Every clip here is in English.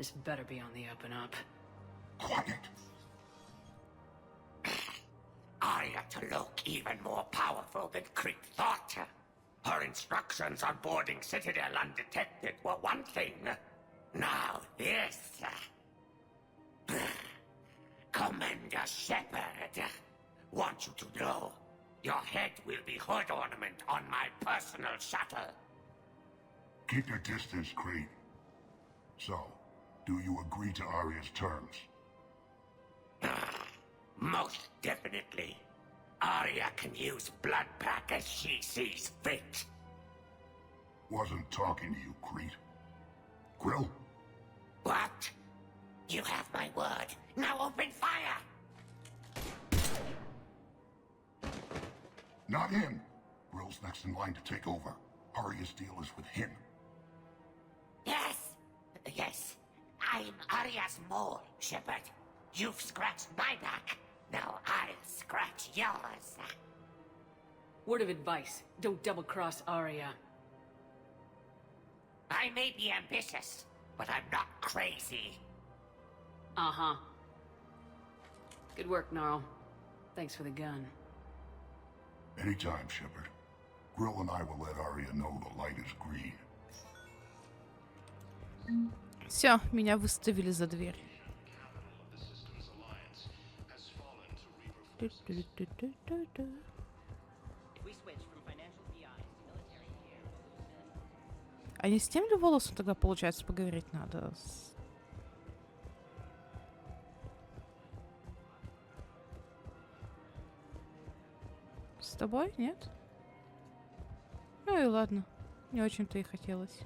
This better be on the up and up. Quiet. Arya to look even more powerful than Creep thought. Her instructions on boarding Citadel undetected were one thing. Now this. Commander Shepard, want you to know, your head will be hood ornament on my personal shuttle. Keep your distance, Creed. So, do you agree to Arya's terms? Most definitely. Arya can use blood pack as she sees fit. Wasn't talking to you, Creed. Grill? What? You have my word. Now open fire! Not him. Grill's next in line to take over. Arya's deal is with him. Yes. I'm Arya's mole, Shepard. You've scratched my back. Now I'll scratch yours. Word of advice, don't double-cross Arya. I may be ambitious, but I'm not crazy. Uh-huh. Good work, Gnarl. Thanks for the gun. Anytime, Shepard. Grill and I will let Arya know the light is green. Все, меня выставили за дверь. А не с тем ли волосом тогда, получается, поговорить надо? С тобой? Нет? Ну и ладно. Не очень-то и хотелось.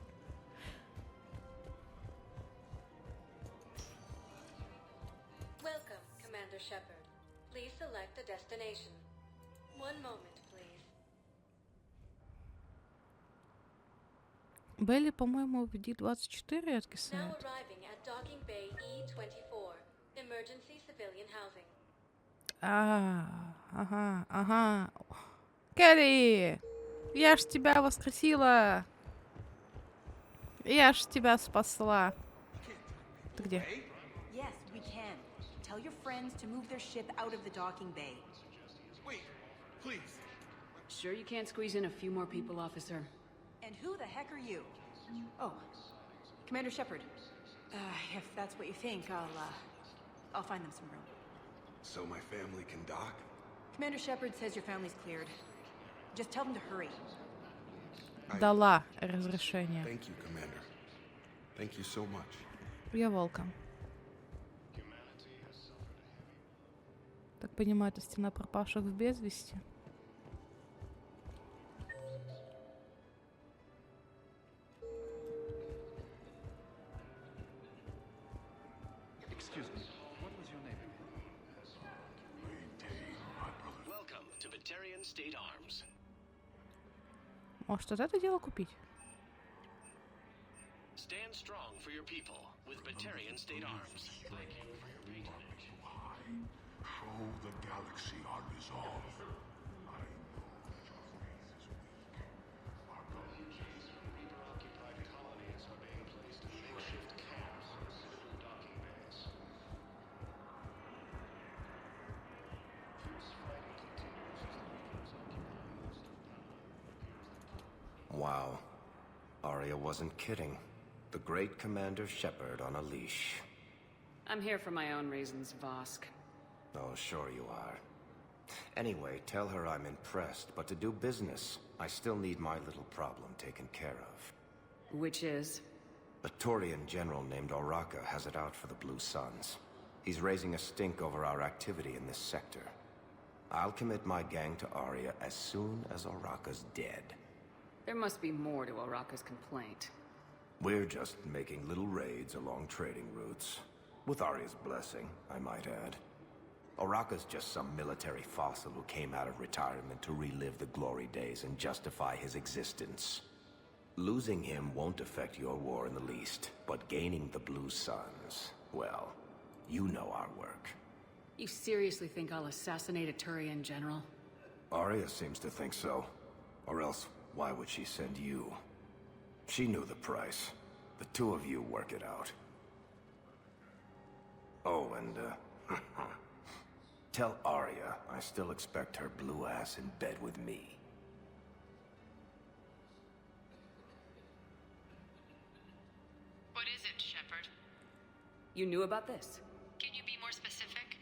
Welcome, Commander Shepard. Please select a destination. One moment, please. Белли, по-моему, в D24 Now откисает. arriving at Docking Bay E24, Emergency Civilian Housing. Ага. Келли! Я ж тебя воскресила! Я ж тебя спасла! Ты где? Yes, we can. Tell your friends to move their ship out of the docking bay. Wait, please. Sure you can't squeeze in a few more people, officer? And who the heck are you? Oh, Commander Shepard. If that's what you think, I'll find them some room. So my family can dock? Commander Shepard says your family's cleared. Just tell them to hurry. Дала разрешение. Thank you, Commander. Thank you so much. You're welcome. Так понимаю, это стена пропавших в без вести. Excuse me, what was your name? Welcome to Batarian State Arms. Может, вот это дело купить? Stand strong for your people with Batarian State Arms. Thank you for your patronage. Show the galaxy our resolve. I know that your faith is weak. Our Occupied colonies are being placed in makeshift camps in docking bays. Fierce fighting continues as the weapons occupy most of them. Wow. Arya wasn't kidding. The great Commander Shepard on a leash. I'm here for my own reasons, Vosk. Oh, sure you are. Anyway, tell her I'm impressed, but to do business, I still need my little problem taken care of. Which is? A Taurian general named Oraka has it out for the Blue Suns. He's raising a stink over our activity in this sector. I'll commit my gang to Arya as soon as Oraka's dead. There must be more to Oraka's complaint. We're just making little raids along trading routes. With Arya's blessing, I might add. Oraka's just some military fossil who came out of retirement to relive the glory days and justify his existence. Losing him won't affect your war in the least, but gaining the Blue Suns, well, you know our work. You seriously think I'll assassinate a Turian general? Arya seems to think so. Or else, why would she send you? She knew the price. The two of you work it out. Oh, and, tell Arya I still expect her blue ass in bed with me. What is it, Shepard? You knew about this? Can you be more specific?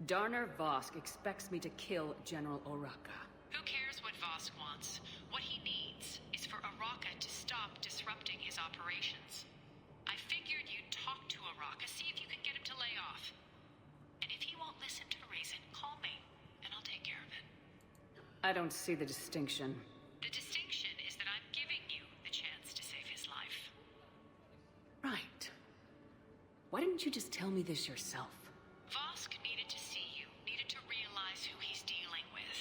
Darner Vosk expects me to kill General Oraka. Who cares what Vosk wants? What he needs is for Araka to stop disrupting his operations. I figured you'd talk to Araka, see if you can get him to lay off. And if he won't listen to reason, call me, and I'll take care of it. I don't see the distinction. The distinction is that I'm giving you the chance to save his life. Right. Why didn't you just tell me this yourself? Vosk needed to see you, needed to realize who he's dealing with.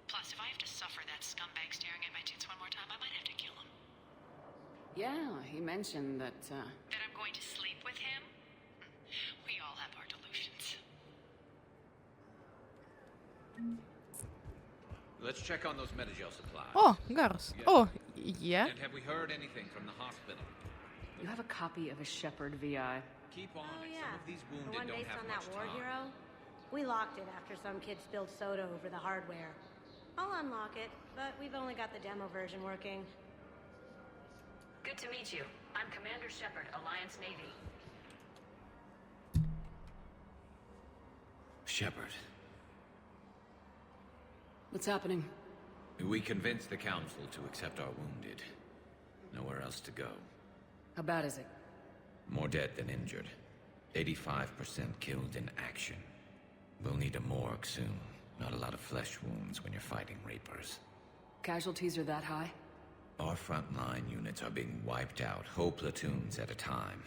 Plus, if I have to suffer that scumbag staring at my tits one more time, I might have to kill him. Yeah, he mentioned that, That I'm going to sleep with him? We all have our delusions. Let's check on those Metagel supplies. О, Гарус. О, я. And have we heard anything from the hospital? You have a copy of a Shepherd VI. Keep on Oh, it. yeah. Some of these The wounded one don't based have on that much war time. hero? We locked it after some kid spilled soda over the hardware. I'll unlock it, but we've only got the demo version working. Good to meet you. I'm Commander Shepard, Alliance Navy. Shepard, What's happening? we convinced the Council to accept our wounded. Nowhere else to go. How bad is it? More dead than injured. 85% killed in action. We'll need a morgue soon. Not a lot of flesh wounds when you're fighting Reapers. Casualties are that high? Our frontline units are being wiped out, whole platoons at a time.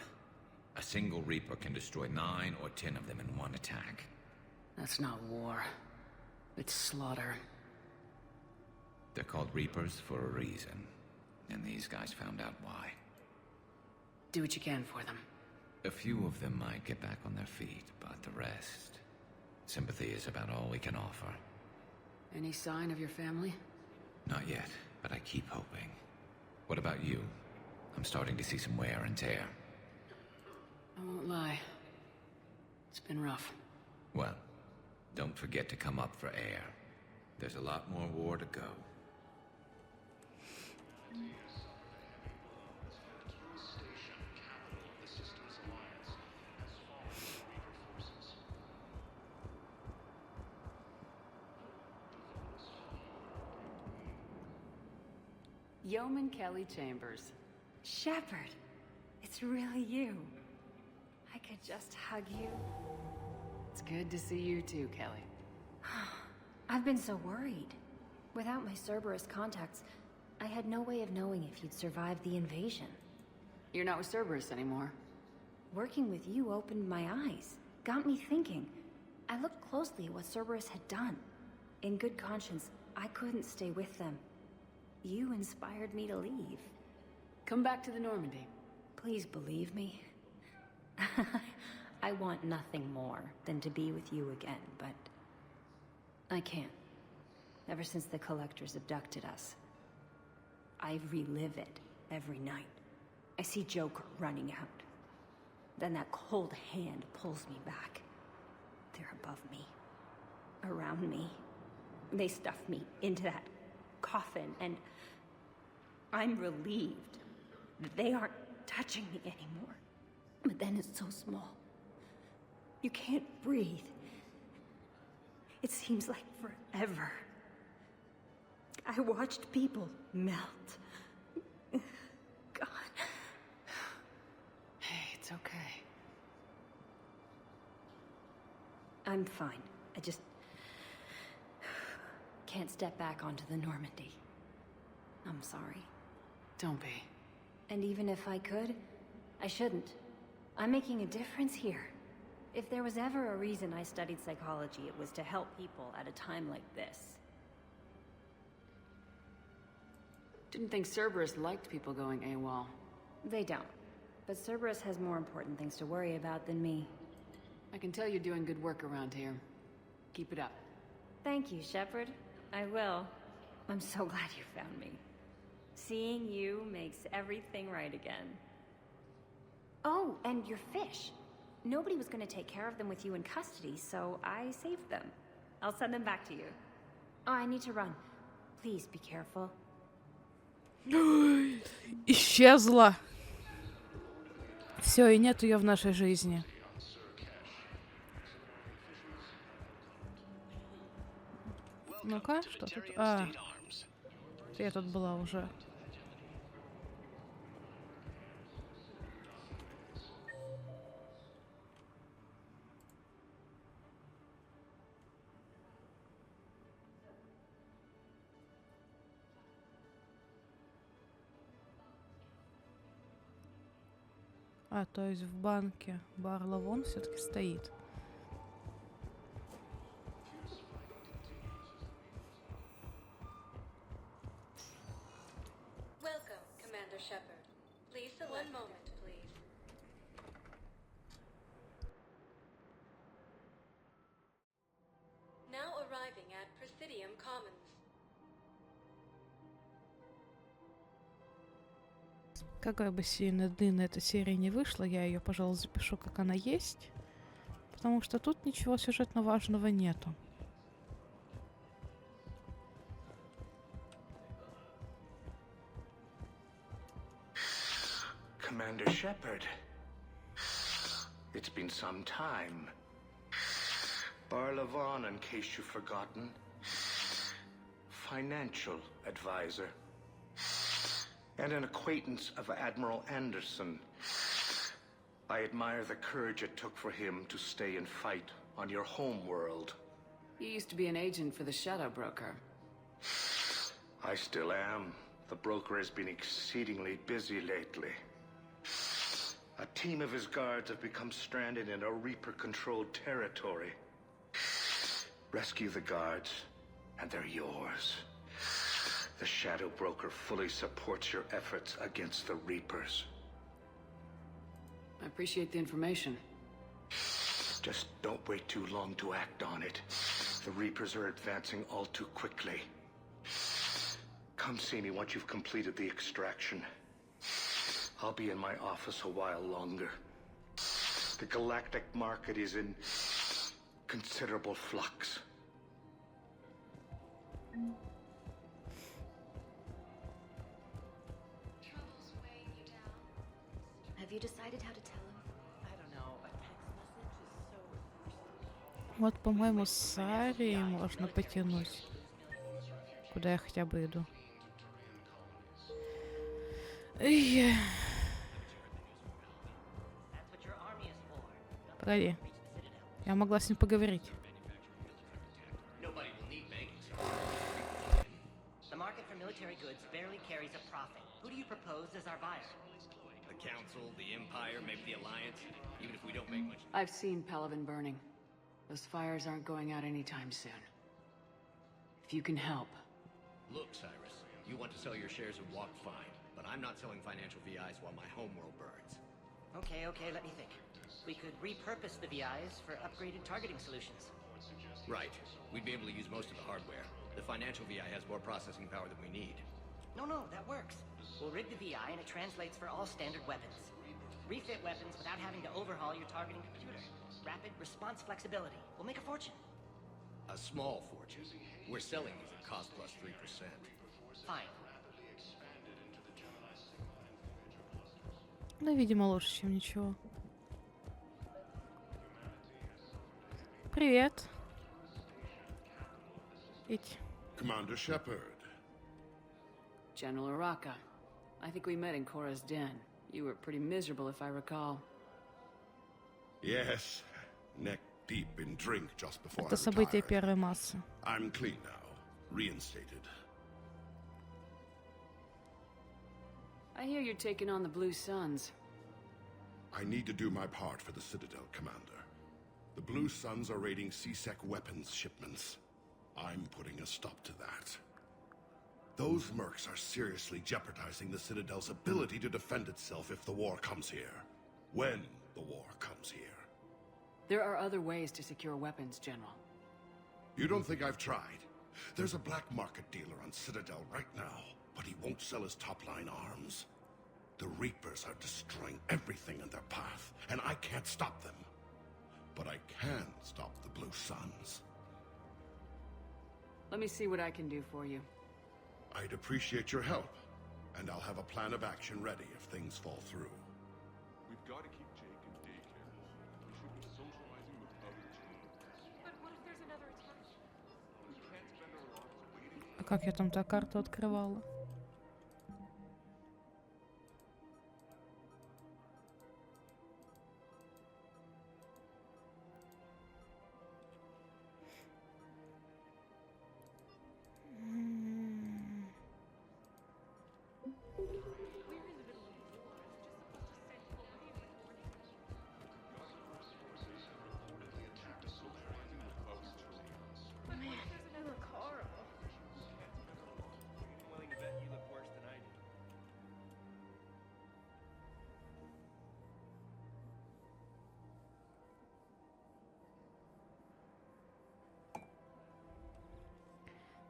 A single Reaper can destroy 9 or 10 of them in one attack. That's not war. It's slaughter. They're called Reapers for a reason. And these guys found out why. Do what you can for them. A few of them might get back on their feet, but the rest... Sympathy is about all we can offer. Any sign of your family? Not yet, but I keep hoping. What about you? I'm starting to see some wear and tear. I won't lie. It's been rough. Well, don't forget to come up for air. There's a lot more war to go. Yeoman Kelly Chambers. Shepard, it's really you. I could just hug you. It's good to see you too, Kelly. I've been so worried. Without my Cerberus contacts, I had no way of knowing if you'd survived the invasion. You're not with Cerberus anymore. Working with you opened my eyes, got me thinking. I looked closely at what Cerberus had done. In good conscience, I couldn't stay with them. You inspired me to leave. Come back to the Normandy. Please believe me. I want nothing more than to be with you again, but I can't. Ever since the Collectors abducted us, I relive it every night. I see Joker running out. Then that cold hand pulls me back. They're above me, around me. They stuff me into that coffin, and I'm relieved that they aren't touching me anymore. But then it's so small. You can't breathe. It seems like forever. I watched people melt. God. Hey, it's okay. I'm fine. I just can't step back onto the Normandy. I'm sorry. Don't be. And even if I could, I shouldn't. I'm making a difference here. If there was ever a reason I studied psychology, it was to help people at a time like this. Didn't think Cerberus liked people going AWOL. They don't. But Cerberus has more important things to worry about than me. I can tell you're doing good work around here. Keep it up. Thank you, Shepard. I will. I'm so glad you found me. Seeing you makes everything right again. Oh, and your fish. Nobody was going to take care of them with you in custody, so I saved them. I'll send them back to you. Oh, I need to run. Please be careful. Исчезла. Все, и нет ее в нашей жизни. Ну-ка, что тут? А, я тут была уже. А, то есть в банке бар Лавон все-таки стоит. Welcome, Commander Shepard. Please select. One moment, please. Now arriving at Presidium Commons. Какая бы сильно длинная эта серия не вышла, я ее, пожалуй, запишу, как она есть. Потому что тут ничего сюжетно важного нету. Commander Shepard. It's been some time. Barlavon, in case you've forgotten. Financial advisor. And an acquaintance of Admiral Anderson. I admire the courage it took for him to stay and fight on your home world. You used to be an agent for the Shadow Broker. I still am. The broker has been exceedingly busy lately. A team of his guards have become stranded in a Reaper-controlled territory. Rescue the guards, and they're yours. The Shadow Broker fully supports your efforts against the Reapers. I appreciate the information. Just don't wait too long to act on it. The Reapers are advancing all too quickly. Come see me once you've completed the extraction. I'll be in my office a while longer. The galactic market is in considerable flux. Have you decided how to tell him? I don't know. A text message is so... Вот, по-моему, с Арией можно потянуть. Куда я хотя бы иду. Эй. Погоди. Я могла с ним поговорить. The market for military goods barely carries a profit. Who do you propose as our buyer? The Council, the Empire, maybe the Alliance, even if we don't make much... I've seen Palaven burning. Those fires aren't going out anytime soon. If you can help. Look, Cyrus, you want to sell your shares and walk fine, but I'm not selling financial VIs while my homeworld burns. Okay, let me think. We could repurpose the VIs for upgraded targeting solutions. Right. We'd be able to use most of the hardware. The financial VI has more processing power than we need. No, that works. We'll rig the VI and it translates for all standard weapons. Refit weapons without having to overhaul your targeting computer. Rapid response flexibility. We'll make a fortune. A small fortune. We're selling these at cost plus 3%. Fine. Ну, видимо, лучше, чем ничего. Привет. Идь. Commander Shepard. General Araka. I think we met in Korra's den. You were pretty miserable, if I recall. Yes, neck deep in drink just before Это I событие retired. первой массы. I'm clean now, reinstated. I hear you're taking on the Blue Suns. I need to do my part for the Citadel, Commander. The Blue Suns are raiding C-Sec weapons shipments. I'm putting a stop to that. Those mercs are seriously jeopardizing the Citadel's ability to defend itself if the war comes here. When the war comes here. There are other ways to secure weapons, General. You don't think I've tried? There's a black market dealer on Citadel right now, but he won't sell his top-line arms. The Reapers are destroying everything in their path, and I can't stop them. but I can stop the Blue Suns. Let me see what I can do for you. I'd appreciate your help, and I'll have a plan of action ready if things fall through. We've got to keep Jake in daycare. We should be socializing with other teens. But what if there's another attack? We can't spend our lives waiting. А как я там та карту открывала?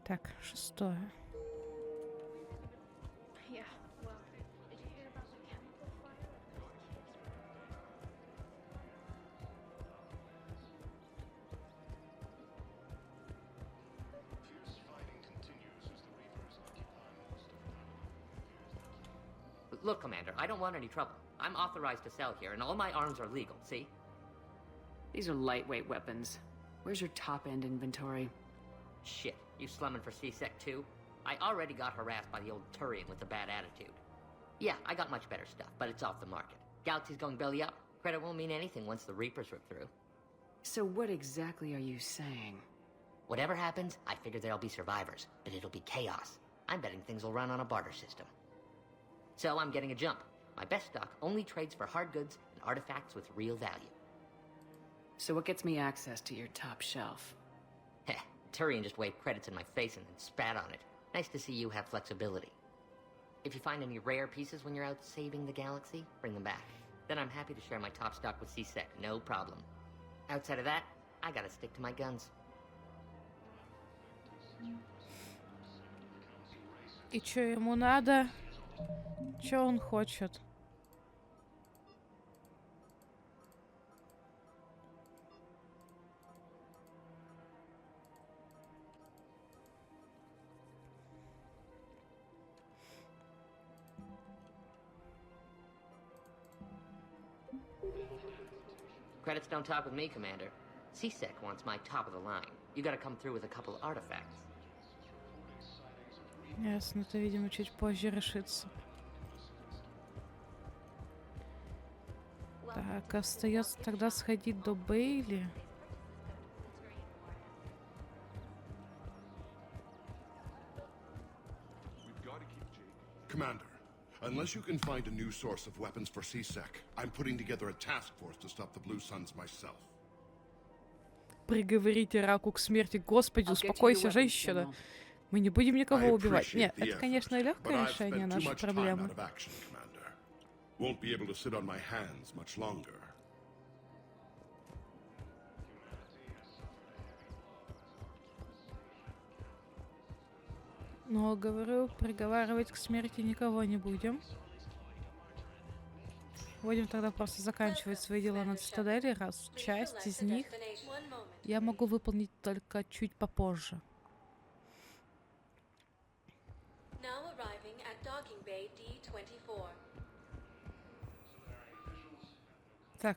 Так, 6. Yeah, well, did you hear about the chemical fire at the Fierce fighting continues as the Reapers occupy most of the Look, Commander, I don't want any trouble. I'm authorized to sell here, and all my arms are legal, see? These are lightweight weapons. Where's your top-end inventory? Shit, you slumming for C-Sec too? I already got harassed by the old Turian with the bad attitude. Yeah, I got much better stuff, but it's off the market. Galaxy's going belly up. Credit won't mean anything once the Reapers rip through. So what exactly are you saying? Whatever happens, I figure there'll be survivors, but it'll be chaos. I'm betting things will run on a barter system. So I'm getting a jump. My best stock only trades for hard goods and artifacts with real value. So what gets me access to your top shelf? Heh, Turian just waved credits in my face and then spat on it. Nice to see you have flexibility. If you find any rare pieces when you're out saving the galaxy, bring them back. Then I'm happy to share my top stock with C-Sec, no problem. Outside of that, I gotta stick to my guns. И чё ему надо? Чё он хочет? Credits don't talk with me, Commander. C-Sec wants my top of the line. You gotta come through with a couple of artifacts. Ясно, это, видимо, чуть позже решится. Так, остается тогда сходить до Бейли. Commander, unless you can find a new source of weapons for C-Sec, I'm putting together a task force to stop the Blue Suns myself. Приговорите Раку к смерти. Господи, успокойся, женщина. Мы не будем никого убивать. Нет, это, конечно, легкое решение нашей проблемы. Won't be able to sit on my hands much longer. Но, говорю, приговаривать к смерти никого не будем. Будем тогда просто заканчивать свои дела на Цитадели, раз часть из них я могу выполнить только чуть попозже. Так.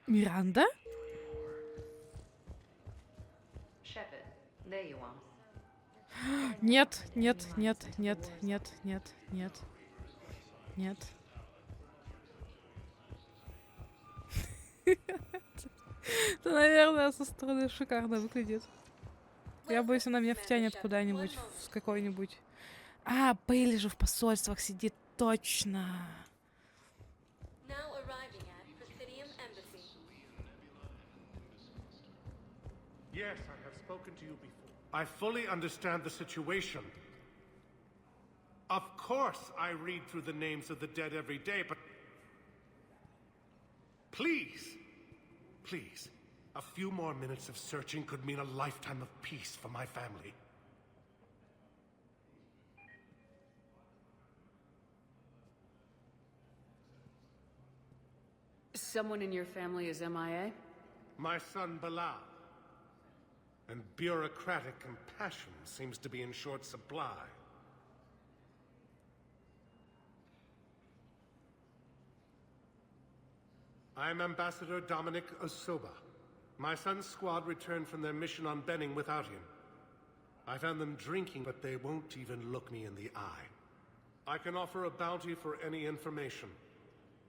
Миранда? Нет, нет, нет, нет, нет, нет, нет, нет. Это, наверное, со стороны шикарно выглядит. Я боюсь, она меня втянет куда-нибудь, в какой-нибудь... А, Бейли же в посольствах сидит, точно. Yes, I have spoken to you before. I fully understand the situation. Of course, I read through the names of the dead every day, but... Please, please, a few more minutes of searching could mean a lifetime of peace for my family. Someone in your family is MIA? My son Bilal. And bureaucratic compassion seems to be in short supply. I'm Ambassador Dominic Osoba. My son's squad returned from their mission on Benning without him. I found them drinking, but they won't even look me in the eye. I can offer a bounty for any information.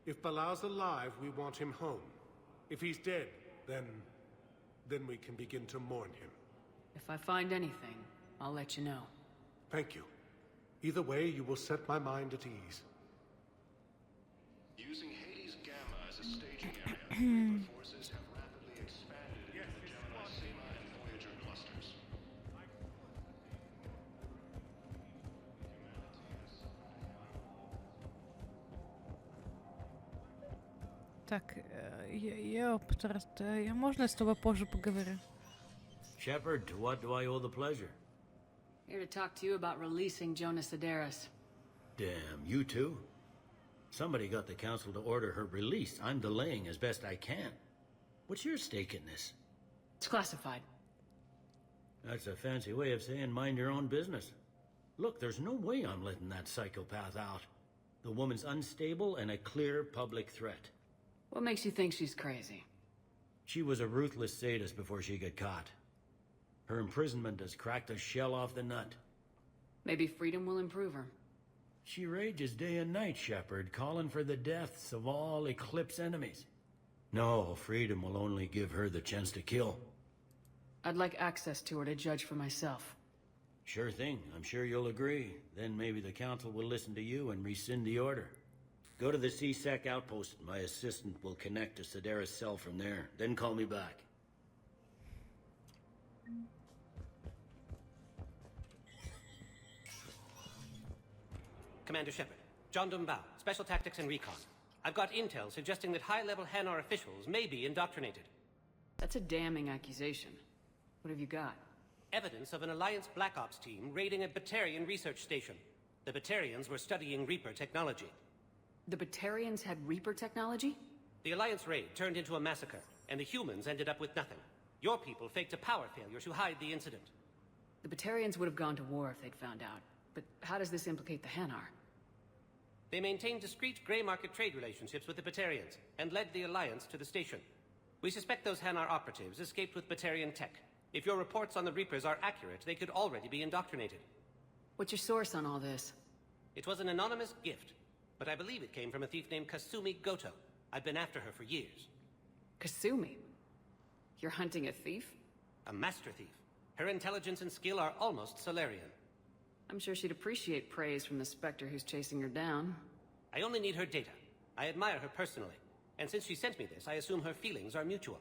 If Bilal's alive, we want him home. If he's dead, then we can begin to mourn him. If I find anything, I'll let you know. Thank you. Either way, you will set my mind at ease. Using Hades Gamma as a staging area, Reaper forces have rapidly expanded into the Gemini Sema and Voyager clusters. Так, я можно с тобой позже поговорю? Shepard, to what do I owe the pleasure? Here to talk to you about releasing Jonas Sedaris. Damn, you too? Somebody got the council to order her release. I'm delaying as best I can. What's your stake in this? It's classified. That's a fancy way of saying mind your own business. Look, there's no way I'm letting that psychopath out. The woman's unstable and a clear public threat. What makes you think she's crazy? She was a ruthless sadist before she got caught. Her imprisonment has cracked the shell off the nut. Maybe freedom will improve her. She rages day and night, Shepard, calling for the deaths of all Eclipse enemies. No, freedom will only give her the chance to kill. I'd like access to her to judge for myself. Sure thing. I'm sure you'll agree. Then maybe the council will listen to you and rescind the order. Go to the CSEC outpost. My assistant will connect to Sedaris' cell from there. Then call me back. Commander Shepard, John Dumbao, Special Tactics and Recon. I've got intel suggesting that high-level Hanar officials may be indoctrinated. That's a damning accusation. What have you got? Evidence of an Alliance Black Ops team raiding a Batarian research station. The Batarians were studying Reaper technology. The Batarians had Reaper technology? The Alliance raid turned into a massacre, and the humans ended up with nothing. Your people faked a power failure to hide the incident. The Batarians would have gone to war if they'd found out. But how does this implicate the Hanar? They maintained discreet grey market trade relationships with the Batarians, and led the Alliance to the station. We suspect those Hanar operatives escaped with Batarian tech. If your reports on the Reapers are accurate, they could already be indoctrinated. What's your source on all this? It was an anonymous gift, but I believe it came from a thief named Kasumi Goto. I've been after her for years. Kasumi? You're hunting a thief? A master thief. Her intelligence and skill are almost Solarian. I'm sure she'd appreciate praise from the Spectre who's chasing her down. I only need her data. I admire her personally. And since she sent me this, I assume her feelings are mutual.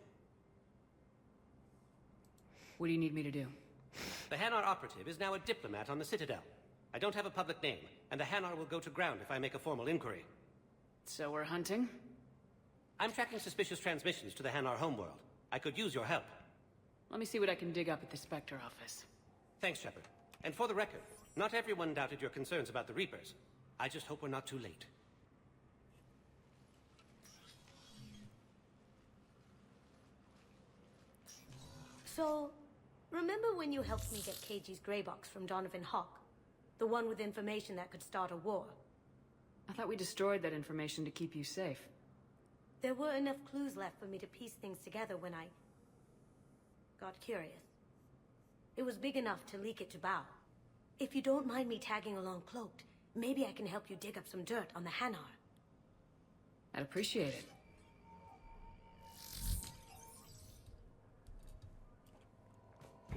What do you need me to do? The Hanar operative is now a diplomat on the Citadel. I don't have a public name, and the Hanar will go to ground if I make a formal inquiry. So we're hunting? I'm tracking suspicious transmissions to the Hanar homeworld. I could use your help. Let me see what I can dig up at the Spectre office. Thanks, Shepard. And for the record, not everyone doubted your concerns about the Reapers. I just hope we're not too late. So, remember when you helped me get KG's grey box from Donovan Hawk? The one with information that could start a war? I thought we destroyed that information to keep you safe. There were enough clues left for me to piece things together when I got curious. It was big enough to leak it to Bao. If you don't mind me tagging along cloaked, maybe I can help you dig up some dirt on the Hanar. I'd appreciate it.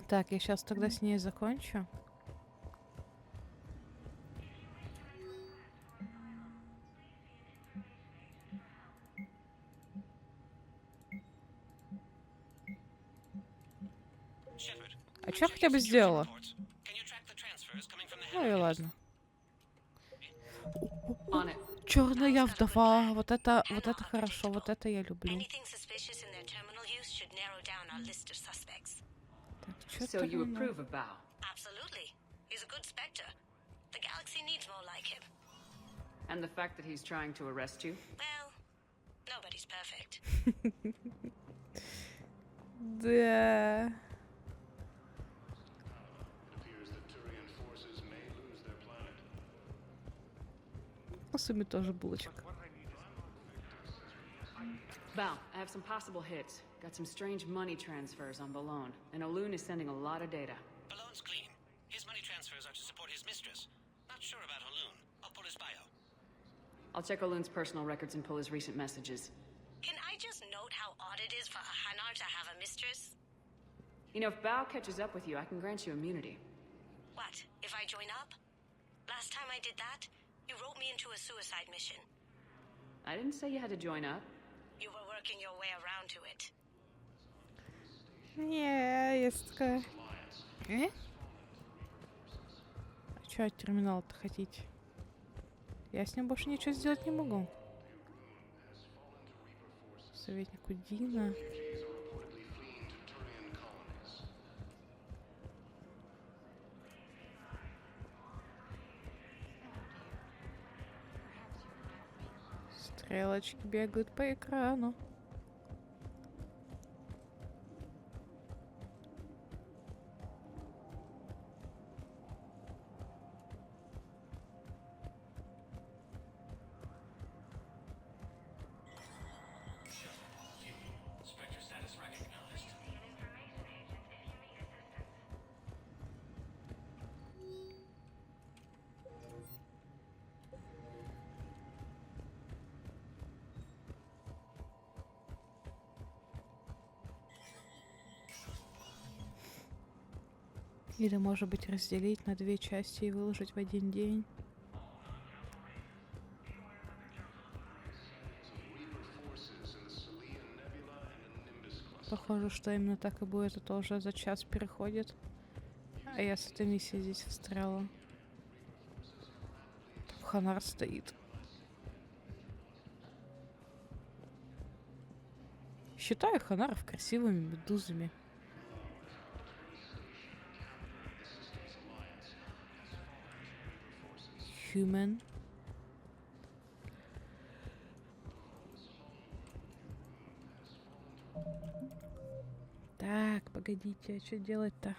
Так, я сейчас тогда с ней закончу. А чё хотя бы сделала? Ну и ладно. Черная вдова. Вот это хорошо, вот это я люблю. So you approve of Bao? Absolutely. He's a good Spectre. The galaxy needs more like him. And the fact that he's trying to arrest you? Well, Nobody's perfect. Да. Посуми тоже булочка. Val, I have some possible hits. Got some strange money transfers on Balone, and Aloon is sending a lot of data. Ballone's clean. His money transfers are to support his mistress. Not sure about Aloon. I'll pull his bio. I'll check Aloon's personal records and pull his recent messages. Can I just note how odd it is for a Hanar to have a mistress? You know, if Bao catches up with you, I can grant you immunity. What, if I join up? Last time I did that, you wrote me into a suicide mission. I didn't say you had to join up. You were working your way around to it. Не, есть такая. А чё от терминала-то хотите? Я с ним больше ничего сделать не могу. Советник Удина. Стрелочки бегают по экрану. Или, может быть, разделить на 2 части и выложить в один день. Похоже, что именно так и будет. Это уже за час переходит. А я с этой миссией здесь встряла. Там Ханар стоит. Считаю Ханаров красивыми медузами. Human. Так, погодите, а что делать-то?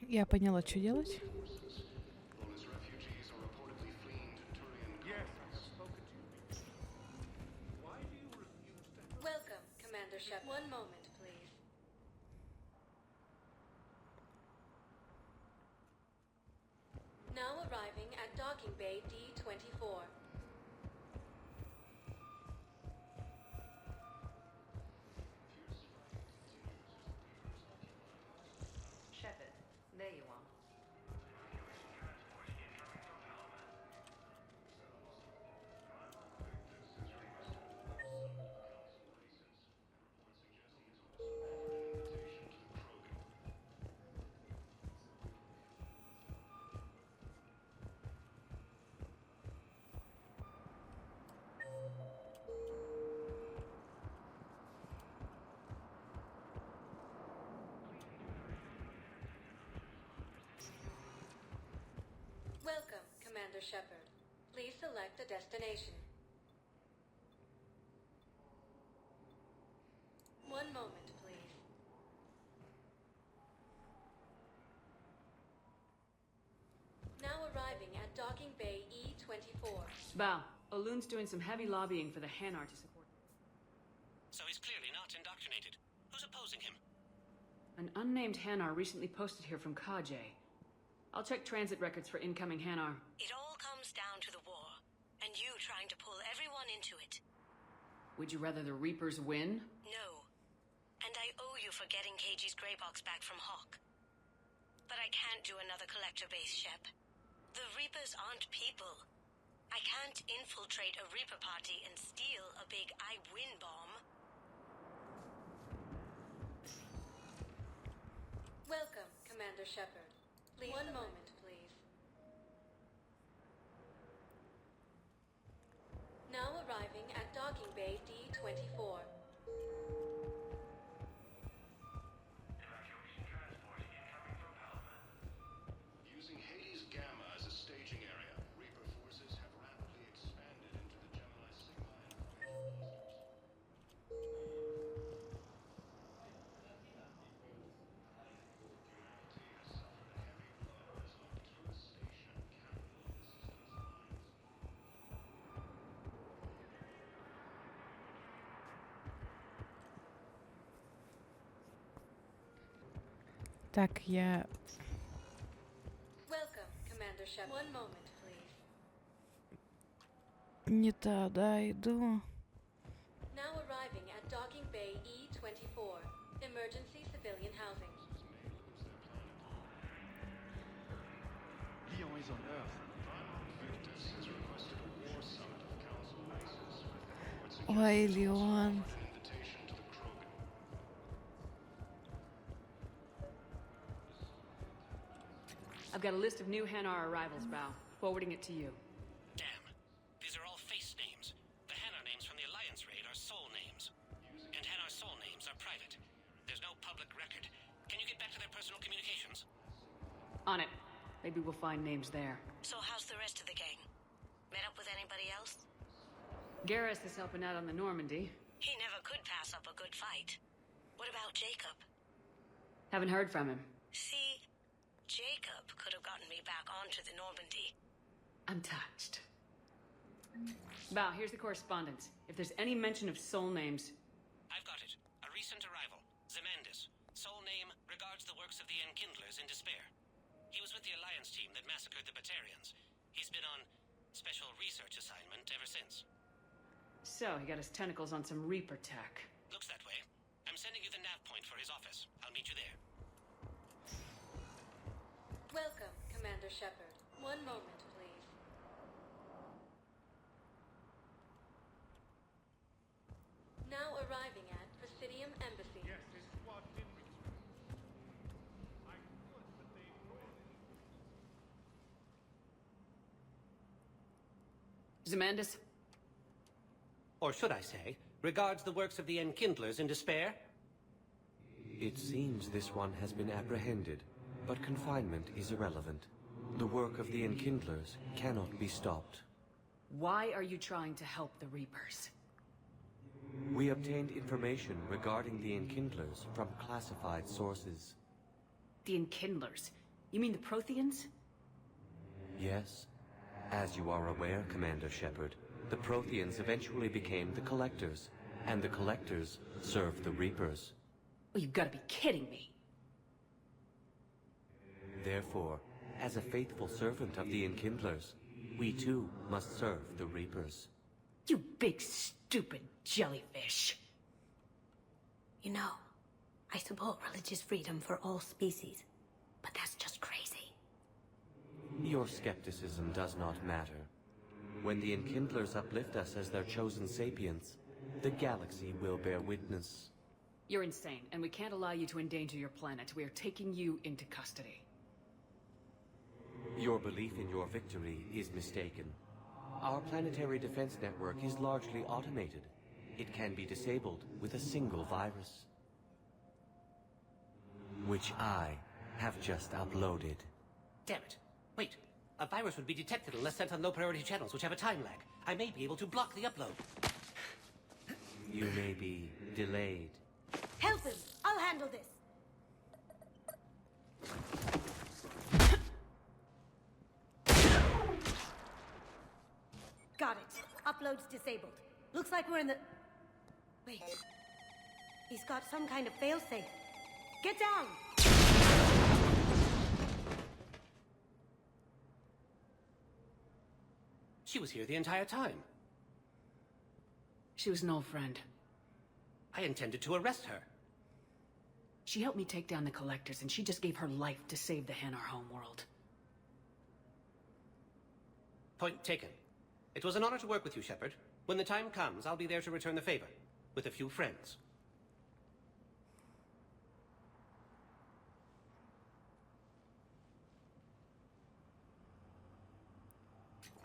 Я поняла, что делать. Welcome, Commander Shepard. One moment, please. Now arriving at docking bay D-24. Shepard, there you are. Welcome, Commander Shepard. Please select a destination. One moment, please. Now arriving at docking bay E-24. Bao, Aloon's doing some heavy lobbying for the Hanar to support. So he's clearly not indoctrinated. Who's opposing him? An unnamed Hanar recently posted here from Kajay. I'll check transit records for incoming Hanar. It all comes down to the war, and you trying to pull everyone into it. Would you rather the Reapers win? No. And I owe you for getting KG's grey box back from Hawk. But I can't do another collector base, Shep. The Reapers aren't people. I can't infiltrate a Reaper party and steal a big I win bomb. Commander Shepard. Please. One moment, please. Now arriving at docking bay D-24. Using Hades Gamma as a staging area, Reaper forces have rapidly expanded into the Gemini Sigma. Так, я... Welcome, Commander Shepard. One moment, please. Не туда иду. Now arriving at docking bay E-24. Emergency civilian housing. Leon is on Earth. Victus has requested a war summit of council bases. Ой, Леон. I've got a list of new Hanar arrivals, Bao. Forwarding it to you. Damn. These are all face names. The Hanar names from the Alliance raid are soul names. And Hanar soul names are private. There's no public record. Can you get back to their personal communications? On it. Maybe we'll find names there. So how's the rest of the gang? Met up with anybody else? Garrus is helping out on the Normandy. He never could pass up a good fight. What about Jacob? Haven't heard from him. See, Jacob could have gotten me back onto the Normandy. I'm touched. Bao, here's the correspondence. If there's any mention of soul names... I've got it. A recent arrival. Zemandis. Soul name regards the works of the Enkindlers in despair. He was with the Alliance team that massacred the Batarians. He's been on special research assignment ever since. So, he got his tentacles on some Reaper tech. Looks that way. I'm sending you the nav point for his office. I'll meet you there. Welcome, Commander Shepard. One moment, please. Now arriving at Presidium Embassy. Yes, this squad did return. I could, but they Zemandis? Or should I say, regards the works of the Enkindlers in despair? It seems this one has been apprehended, but confinement is irrelevant. The work of the Enkindlers cannot be stopped. Why are you trying to help the Reapers? We obtained information regarding the Enkindlers from classified sources. The Enkindlers? You mean the Protheans? Yes. As you are aware, Commander Shepard, the Protheans eventually became the Collectors, and the Collectors served the Reapers. Oh, you've got to be kidding me. Therefore, as a faithful servant of the Enkindlers, we too must serve the Reapers. You big stupid jellyfish. You know, I support religious freedom for all species, but that's just crazy. Your skepticism does not matter. When the Enkindlers uplift us as their chosen sapients, the galaxy will bear witness. You're insane, and we can't allow you to endanger your planet. We are taking you into custody. Your belief in your victory is mistaken. Our planetary defense network is largely automated. It can be disabled with a single virus, which I have just uploaded. Damn it. Wait. A virus would be detected unless sent on low-priority channels, which have a time lag. I may be able to block the upload. You may be delayed. Help him! I'll handle this! Got it. Upload's disabled. Looks like we're in the... Wait. He's got some kind of failsafe. Get down! She was here the entire time. She was an old friend. I intended to arrest her. She helped me take down the Collectors, and she just gave her life to save the Hanar homeworld. Point taken. It was an honor to work with you, Shepard. When the time comes, I'll be there to return the favor. With a few friends.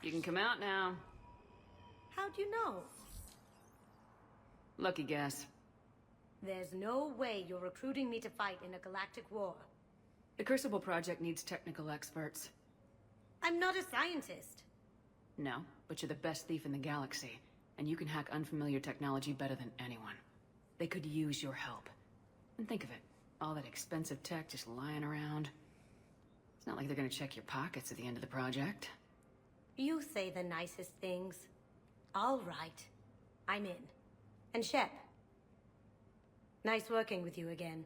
You can come out now. How'd you know? Lucky guess. There's no way you're recruiting me to fight in a galactic war. The Crucible Project needs technical experts. I'm not a scientist. No, but you're the best thief in the galaxy, and you can hack unfamiliar technology better than anyone. They could use your help. And think of it, all that expensive tech just lying around. It's not like they're gonna check your pockets at the end of the project. You say the nicest things. All right. I'm in. And Shep. Nice working with you again.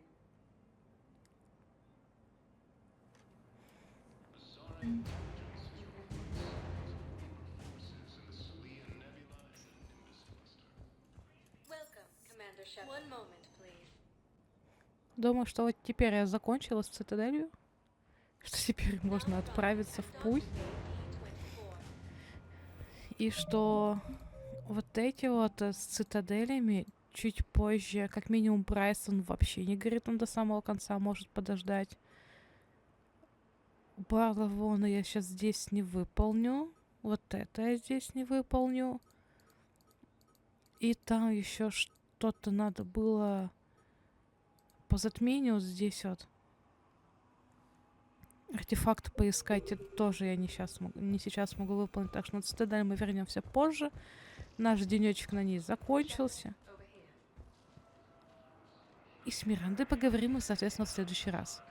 Welcome, Commander Shepard. One moment, please. Думаю, что вот теперь я закончила с цитаделью. Что теперь можно отправиться в путь. И что вот эти вот с цитаделями чуть позже, как минимум Брайсон вообще не горит, он до самого конца может подождать. Барловона я сейчас здесь не выполню. Вот это я здесь не выполню. И там еще что-то надо было по затмению здесь вот. Артефакт поискать, это тоже я не сейчас могу выполнить. Так что на цитадель мы вернемся позже. Наш денечек на ней закончился. И с Мирандой поговорим мы, соответственно, в следующий раз.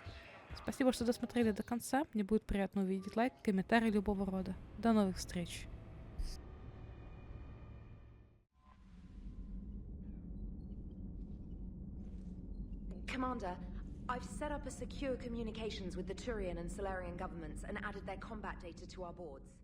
Спасибо, что досмотрели до конца. Мне будет приятно увидеть лайк, комментарий любого рода. До новых встреч. Commander, I've set up a secure communications with the Turian and Solarian governments and added their combat data to our boards.